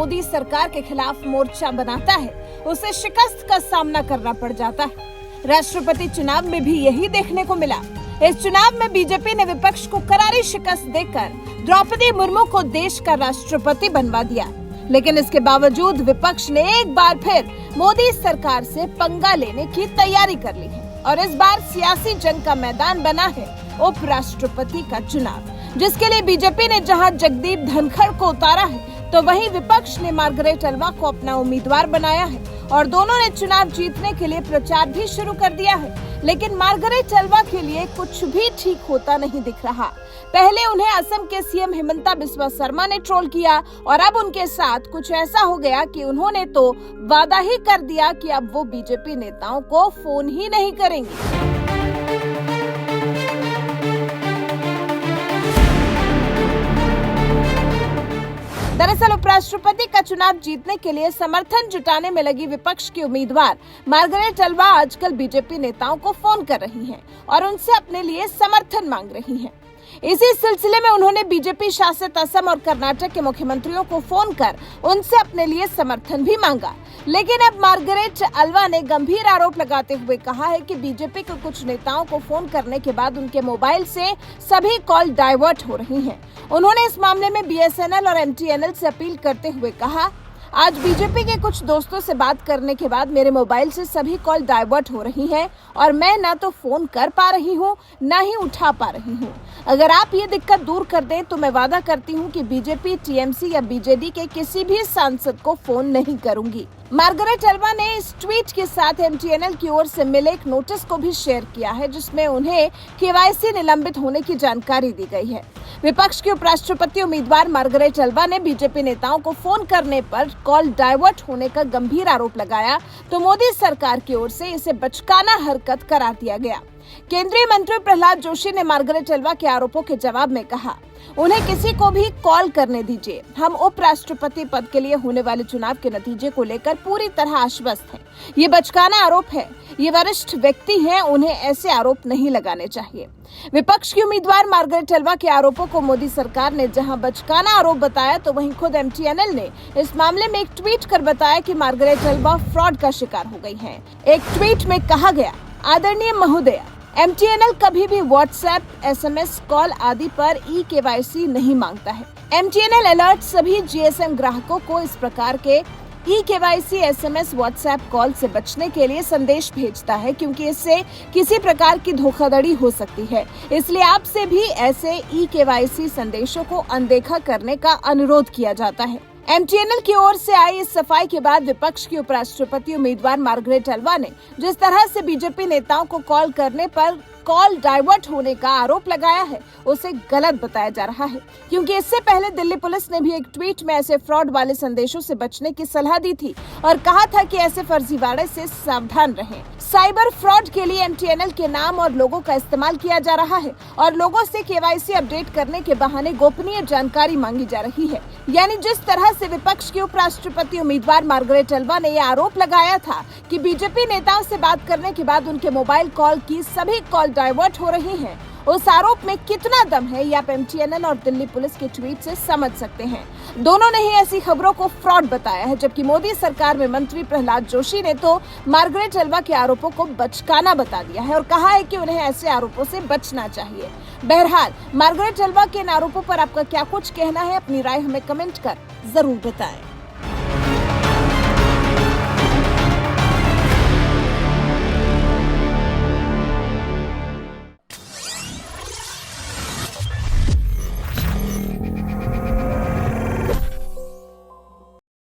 मोदी सरकार के खिलाफ मोर्चा बनाता है उसे शिकस्त का सामना करना पड़ जाता है। राष्ट्रपति चुनाव में भी यही देखने को मिला। इस चुनाव में बीजेपी ने विपक्ष को करारी शिकस्त देकर द्रौपदी मुर्मू को देश का राष्ट्रपति बनवा दिया, लेकिन इसके बावजूद विपक्ष ने एक बार फिर मोदी सरकार से पंगा लेने की तैयारी कर ली है और इस बार सियासी जंग का मैदान बना है उपराष्ट्रपति का चुनाव, जिसके लिए बीजेपी ने जहां जगदीप धनखड़ को उतारा है तो वहीं विपक्ष ने मार्गरेट अल्वा को अपना उम्मीदवार बनाया है और दोनों ने चुनाव जीतने के लिए प्रचार भी शुरू कर दिया है। लेकिन मार्गरेट अल्वा के लिए कुछ भी ठीक होता नहीं दिख रहा। पहले उन्हें असम के सीएम हिमंता बिस्वा शर्मा ने ट्रोल किया और अब उनके साथ कुछ ऐसा हो गया कि उन्होंने तो वादा ही कर दिया कि अब वो बीजेपी नेताओं को फोन ही नहीं करेंगे। दरअसल उपराष्ट्रपति का चुनाव जीतने के लिए समर्थन जुटाने में लगी विपक्ष की उम्मीदवार मार्गरेट अल्वा आजकल बीजेपी नेताओं को फोन कर रही हैं और उनसे अपने लिए समर्थन मांग रही हैं। इसी सिलसिले में उन्होंने बीजेपी शासित असम और कर्नाटक के मुख्यमंत्रियों को फोन कर उनसे अपने लिए समर्थन भी मांगा। लेकिन अब मार्गरेट अल्वा ने गंभीर आरोप लगाते हुए कहा है कि बीजेपी के कुछ नेताओं को फोन करने के बाद उनके मोबाइल से सभी कॉल डाइवर्ट हो रही हैं। उन्होंने इस मामले में बीएसएनएल और एमटीएनएल से अपील करते हुए कहा, आज बीजेपी के कुछ दोस्तों से बात करने के बाद मेरे मोबाइल से सभी कॉल डाइवर्ट हो रही हैं और मैं ना तो फोन कर पा रही हूं ना ही उठा पा रही हूं। अगर आप ये दिक्कत दूर कर दें तो मैं वादा करती हूं कि बीजेपी, टीएमसी या बीजेडी के किसी भी सांसद को फोन नहीं करूंगी। मार्गरेट अल्वा ने इस ट्वीट के साथ एमटीएनएल की ओर से मिले एक नोटिस को भी शेयर किया है, जिसमें उन्हें केवाईसी निलंबित होने की जानकारी दी गई है। विपक्ष के उपराष्ट्रपति उम्मीदवार मार्गरेट अल्वा ने बीजेपी नेताओं को फोन करने पर कॉल डाइवर्ट होने का गंभीर आरोप लगाया तो मोदी सरकार की ओर से इसे बचकाना हरकत करार दिया गया। केंद्रीय मंत्री प्रहलाद जोशी ने मार्गरेट अल्वा के आरोपों के जवाब में कहा, उन्हें किसी को भी कॉल करने दीजिए। हम उपराष्ट्रपति पद के लिए होने वाले चुनाव के नतीजे को लेकर पूरी तरह आश्वस्त हैं। ये बचकाना आरोप है। ये वरिष्ठ व्यक्ति हैं, उन्हें ऐसे आरोप नहीं लगाने चाहिए। विपक्ष की उम्मीदवार मार्गरेट अल्वा के आरोपों को मोदी सरकार ने जहां बचकाना आरोप बताया तो वहीं खुद एमटीएनएल ने इस मामले में एक ट्वीट कर बताया कि मार्गरेट अल्वा फ्रॉड का शिकार हो गई हैं। एक ट्वीट में कहा गया, आदरणीय महोदय, एमटीएनएल कभी भी व्हाट्सएप, एसएमएस कॉल आदि पर ई-केवाईसी नहीं मांगता है। एमटीएनएल अलर्ट सभी जीएसएम ग्राहकों को इस प्रकार के ई-केवाईसी, एसएमएस, व्हाट्सएप कॉल से बचने के लिए संदेश भेजता है, क्योंकि इससे किसी प्रकार की धोखाधड़ी हो सकती है। इसलिए आपसे भी ऐसे ई-केवाईसी संदेशों को अनदेखा करने का अनुरोध किया जाता है। एमटीएनएल की ओर से आई इस सफाई के बाद विपक्ष की उपराष्ट्रपति उम्मीदवार मार्गरेट अल्वा ने जिस तरह से बीजेपी नेताओं को कॉल करने पर कॉल डाइवर्ट होने का आरोप लगाया है उसे गलत बताया जा रहा है, क्योंकि इससे पहले दिल्ली पुलिस ने भी एक ट्वीट में ऐसे फ्रॉड वाले संदेशों से बचने की सलाह दी थी और कहा था कि ऐसे फर्जीवाड़े से सावधान रहें। साइबर फ्रॉड के लिए एमटीएनएल के नाम और लोगों का इस्तेमाल किया जा रहा है और लोगों से केवाईसी अपडेट करने के बहाने गोपनीय जानकारी मांगी जा रही है। यानी जिस तरह से विपक्ष की उपराष्ट्रपति उम्मीदवार मार्गरेट अल्वा ने यह आरोप लगाया था कि बीजेपी नेताओं से बात करने के बाद उनके मोबाइल कॉल की सभी कॉल डाइवर्ट हो रही हैं, उस आरोप में कितना दम है ये आप एमटीएनएल और दिल्ली पुलिस के ट्वीट से समझ सकते हैं। दोनों ने ही ऐसी खबरों को फ्रॉड बताया है, जबकि मोदी सरकार में मंत्री प्रहलाद जोशी ने तो मार्गरेट अल्वा के आरोपों को बचकाना बता दिया है और कहा है कि उन्हें ऐसे आरोपों से बचना चाहिए। बहरहाल मार्गरेट अल्वा के इन आरोपों पर आपका क्या कुछ कहना है, अपनी राय हमें कमेंट कर जरूर बताएं।